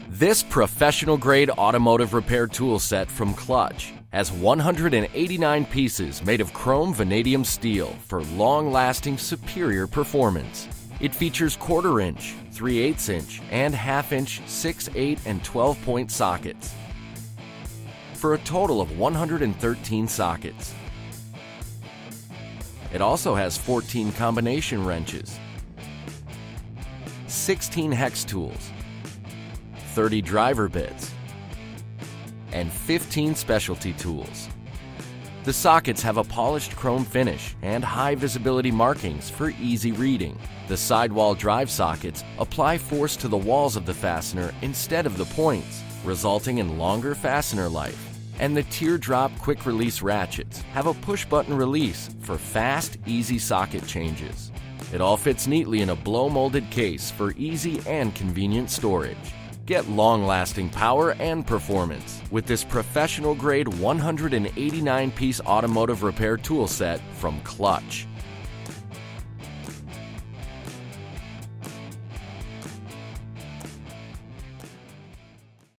This professional-grade automotive repair tool set from Klutch has 189 pieces made of chrome vanadium steel for long-lasting superior performance. It features 1/4 inch, 3/8 inch, and 1/2 inch 6, 8, and 12-point sockets for a total of 113 sockets. It also has 14 combination wrenches, 16 hex tools, 30 driver bits, and 15 specialty tools. The sockets have a polished chrome finish and high visibility markings for easy reading. The sidewall drive sockets apply force to the walls of the fastener instead of the points, resulting in longer fastener life. And the teardrop quick release ratchets have a push button release for fast, easy socket changes. It all fits neatly in a blow molded case for easy and convenient storage. Get long-lasting power and performance with this professional-grade 189-piece automotive repair tool set from Klutch.